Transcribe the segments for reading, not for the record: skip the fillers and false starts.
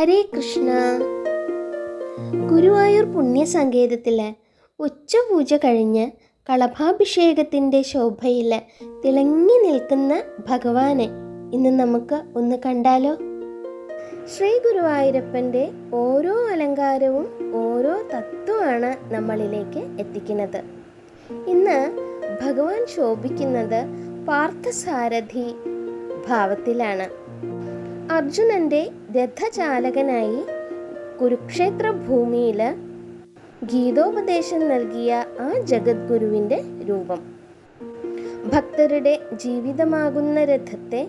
ഹരേ കൃഷ്ണ. ഗുരുവായൂർ പുണ്യസങ്കേതത്തിലെ ഉച്ചപൂജ കഴിഞ്ഞ് കളഭാഭിഷേകത്തിൻ്റെ ശോഭയിൽ തിളങ്ങി നിൽക്കുന്ന ഭഗവാനെ ഇന്ന് നമുക്ക് ഒന്ന് കണ്ടാലോ? ശ്രീ ഗുരുവായൂരപ്പൻ്റെ ഓരോ അലങ്കാരവും ഓരോ തത്വമാണ് നമ്മളിലേക്ക് എത്തിക്കുന്നത്. ഇന്ന് ഭഗവാൻ ശോഭിക്കുന്നത് പാർത്ഥസാരഥി ഭാവത്തിലാണ്. അർജുനൻ്റെ രഥചാലകനായി കുരുക്ഷേത്ര ഭൂമിയിൽ ഗീതോപദേശം നൽകിയ ആ ജഗദ്ഗുരുവിൻ്റെ രൂപം. ഭക്തരുടെ ജീവിതമാകുന്ന രഥത്തെ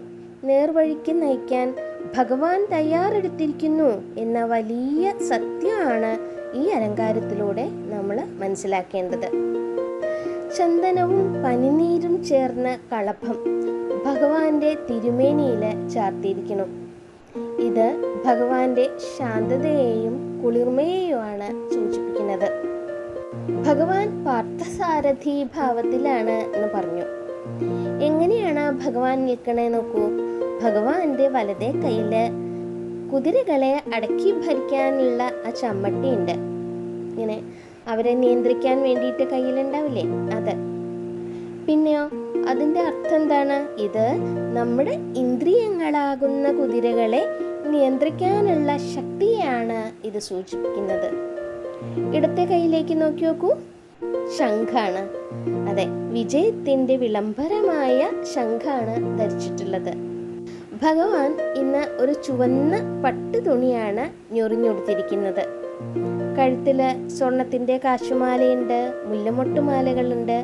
നേർവഴിക്ക് നയിക്കാൻ ഭഗവാൻ തയ്യാറെടുത്തിരിക്കുന്നു എന്ന വലിയ സത്യമാണ് ഈ അലങ്കാരത്തിലൂടെ നമ്മൾ മനസ്സിലാക്കേണ്ടത്. ചന്ദനവും പനിനീരും ചേർന്ന കളഭം ഭഗവാന്റെ തിരുമേനിയിൽ ചാർത്തിയിരിക്കുന്നു. ഇത് ഭഗവാന്റെ ശാന്തതയെയും കുളിർമയെയുമാണ് സൂചിപ്പിക്കുന്നത്. ഭഗവാൻ പാർത്ഥസാരഥി ഭാവത്തിലാണ് എന്ന് പറഞ്ഞു. എങ്ങനെയാണ് ഭഗവാൻ നിൽക്കണേ നോക്കൂ. ഭഗവാന്റെ വലതേ കയ്യിൽ കുതിരകളെ അടക്കി ഭരിക്കാനുള്ള ആ ചമ്മട്ടിയുണ്ട്. ഇങ്ങനെ അവരെ നിയന്ത്രിക്കാൻ വേണ്ടിയിട്ട് കയ്യിലുണ്ടാവില്ലേ, അത്. പിന്നെയോ അതിൻ്റെ അർത്ഥം എന്താണ്? ഇത് നമ്മുടെ ഇന്ദ്രിയങ്ങളാകുന്ന കുതിരകളെ നിയന്ത്രിക്കാനുള്ള ശക്തിയാണ് ഇത് സൂചിപ്പിക്കുന്നത്. ഇടത്തെ കൈയിലേക്ക് നോക്കി നോക്കൂ, ശംഖാണ്. അതെ, വിജയത്തിൻ്റെ വിളംബരമായ ശംഖാണ് ധരിച്ചിട്ടുള്ളത്. ഭഗവാൻ ഇന്ന് ഒരു ചുവന്ന പട്ട് തുണിയാണ് ഞൊറിഞ്ഞൊടുത്തിരിക്കുന്നത്. കഴുത്തില് സ്വർണത്തിൻ്റെ കാശുമാലയുണ്ട്, മുല്ലമൊട്ടുമാലകളുണ്ട്,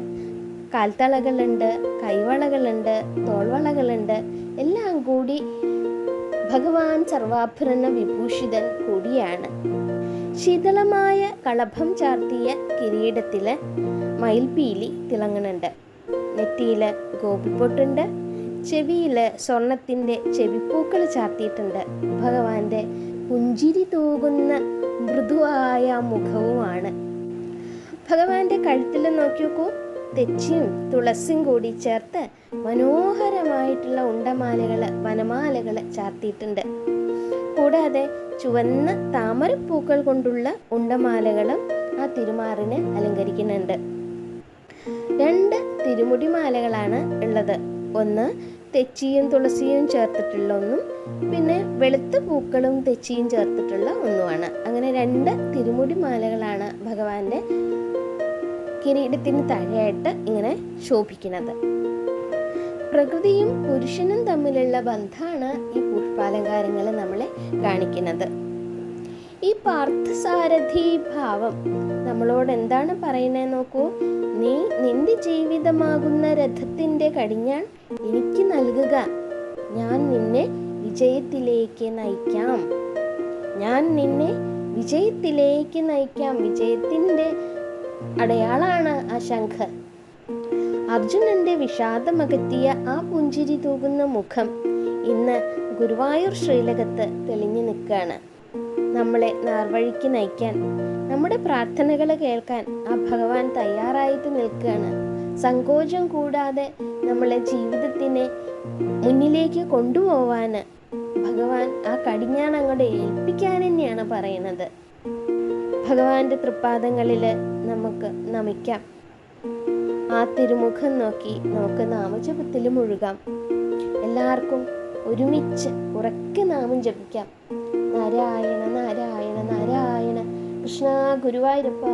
കാൽത്തളകളുണ്ട്, കൈവളകളുണ്ട്, തോൾവളകളുണ്ട്. എല്ലാം കൂടി ഭഗവാൻ സർവാഭരണ വിഭൂഷിതൻ കൂടിയാണ്. ശീതളമായ കളഭം ചാർത്തിയ കിരീടത്തില് മയിൽപീലി തിളങ്ങുന്നുണ്ട്. നെറ്റിയില് ഗോപിപ്പൊട്ടുണ്ട്, ചെവിയില് സ്വർണത്തിൻ്റെ ചെവിപ്പൂക്കൾ ചാർത്തിയിട്ടുണ്ട്. ഭഗവാന്റെ പുഞ്ചിരി തൂകുന്ന മൃദുവായ മുഖവുമാണ്. ഭഗവാന്റെ കഴുത്തിൽ നോക്കി നോക്കൂ, തെച്ചിയും തുളസിയും കൂടി ചേർത്ത് മനോഹരമായിട്ടുള്ള ഉണ്ടമാലകൾ, വനമാലകൾ ചാർത്തിയിട്ടുണ്ട്. കൂടാതെ ചുവന്ന താമരപ്പൂക്കൾ കൊണ്ടുള്ള ഉണ്ടമാലകളും ആ തിരുമാറിനെ അലങ്കരിക്കുന്നുണ്ട്. 2 തിരുമുടിമാലകളാണ് ഉള്ളത്. ഒന്ന് തെച്ചിയും തുളസിയും ചേർത്തിട്ടുള്ള ഒന്നും, പിന്നെ വെളുത്ത പൂക്കളും തെച്ചിയും ചേർത്തിട്ടുള്ള ഒന്നുമാണ്. അങ്ങനെ 2 തിരുമുടിമാലകളാണ് ഭഗവാന്റെ കിരീടത്തിന് താഴെയായിട്ട് ഇങ്ങനെ ശോഭിക്കുന്നത്. പ്രകൃതിയും പുരുഷനും തമ്മിലുള്ള ബന്ധമാണ് ഈ പുഷ്പാലങ്കാരങ്ങൾ നമ്മളെ കാണിക്കുന്നത്. ഈ പാർത്ഥസാരഥി ഭാവം നമ്മളോട് എന്താണ് പറയുന്നത് നോക്കൂ. നീ നിന്റെ ജീവിതമാകുന്ന രഥത്തിൻ്റെ കടിഞ്ഞാൺ എനിക്ക് നൽകുക. ഞാൻ നിന്നെ വിജയത്തിലേക്ക് നയിക്കാം. ഞാൻ നിന്നെ വിജയത്തിലേക്ക് നയിക്കാം. വിജയത്തിൻ്റെ അടയാളാണ് ആ ശംഖ്. അർജുനന്റെ വിഷാദമകറ്റിയ ആ പുഞ്ചിരി തൂകുന്ന മുഖം ഇന്ന് ഗുരുവായൂർ ശ്രീലകത്ത് തെളിഞ്ഞു നിൽക്കുകയാണ്. നമ്മളെ നേർവഴിക്ക് നയിക്കാൻ, നമ്മുടെ പ്രാർത്ഥനകൾ കേൾക്കാൻ ആ ഭഗവാൻ തയ്യാറായിട്ട് നിൽക്കുകയാണ്. സങ്കോചം കൂടാതെ നമ്മളെ ജീവിതത്തിനെ മുന്നിലേക്ക് കൊണ്ടുപോവാൻ ഭഗവാൻ ആ കടിഞ്ഞാൺ അങ്ങോട്ട് ഏൽപ്പിക്കാൻ തന്നെയാണ് പറയുന്നത്. ഭഗവാന്റെ തൃപ്പാദങ്ങളിൽ നമുക്ക് നമിക്കാം. ആ തിരുമുഖം നോക്കി നമുക്ക് നാമജപത്തിൽ മുഴുകാം. എല്ലാവർക്കും ഒരുമിച്ച് ഉറക്കെ നാമം ജപിക്കാം. നാരായണ നാരായണ നാരായണ. കൃഷ്ണ ഗുരുവായൂരപ്പ.